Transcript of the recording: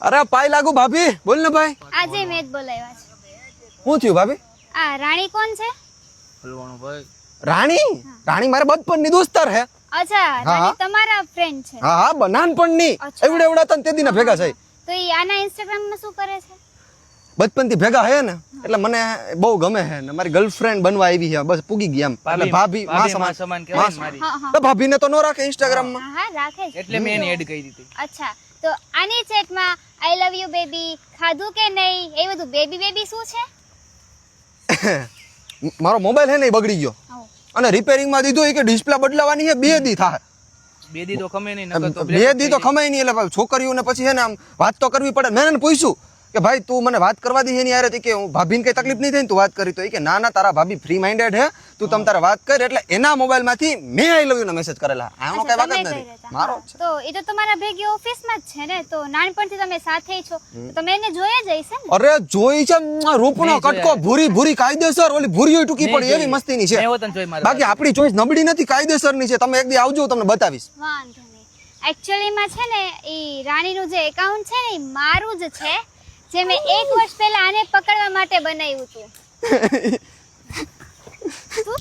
અરે પાય લાગુ ભાભી બોલ ને ભાઈ આજે મેં જ બોલાવ્યા છે. શું થયું ભાભી આ રાણી કોણ છે? હલવાનું ભાઈ રાણી મારે બચપનની દોસ્તાર હે અચ્છા, રાણી તમારા ફ્રેન્ડ છે. હા હા નાનપણની અચ્છા. એવડા તને તે દીના ભેગા થાય તો ઈ આના ઇન્સ્ટાગ્રામ માં શું કરે છે? બચપનથી ભેગા હે ને એટલે મને બહુ ગમે હે ને મારી ગર્લફ્રેન્ડ બનવા આવી છે બસ પૂગી ગઈ એમ એટલે ભાભી માં સમાન કહેવાય ને મારી. હા હા તો ભાભીને તો નો રાખે ઇન્સ્ટાગ્રામ માં હા રાખે છે. એટલે મેં એને એડ કરી દીધી. અચ્છા, તો આની ચેટમાં આઈ લવ યુ બેબી ખાધું કે નહીં એ બધું બેબી બેબી શું છે? મારો મોબાઈલ હે ને એ બગડી ગયો આવો. અને રિપેરિંગ માં દીધો એ કે ડિસ્પ્લે બદલાવાની છે 2 દી થાય બે દી તો ખમે નહીં નકર તો 2 દી તો ખમાય નહીં એટલે છોકરીઓને પછી હે ને આમ વાત તો કરવી પડે મેં એને પૂછ્યું કે ભાઈ તું મને વાત કરવા દી એની યારે કે હું ભાભીને કઈ તકલીફ નહીં થાય ને તું વાત કરી તો એ કે ના ના તારા ભાભી ફ્રી માઇન્ડેડ હે તું તમ તારે વાત કર એટલે એના મોબાઈલ માંથી મેં આઈ લવ યુ નો મેસેજ કરેલા આનો કઈ વાત જ તમે નથી કર્યા હતા. મારો જ છે તો એ તો તમારા ભેગી ઓફિસમાં જ છે ને, તો નાનપણથી તમે સાથે છો તો તમે એને જોયા જ હશે ને? અરે જોઈ છે રૂપનો નહીં કટકો જોયા. ભૂરી ભૂરી કાયદેસર ઓલી ભૂરી ટૂકી નહીં પડી એવી જોઈ. મસ્તીની છે મેં હોતન જોઈ મારા બાકી આપણી ચોઈસ નબળી નથી કાયદેસરની છે તમે એક દી આવજો તમને બતાવીશ વાંધો નહીં. એકચ્યુઅલીમાં છે ને ઈ રાણીનું જે એકાઉન્ટ છે ને ઈ મારું જ છે, જે મેં 1 વર્ષ પહેલા આને પકડવા માટે બનાવ્યું હતું. શું?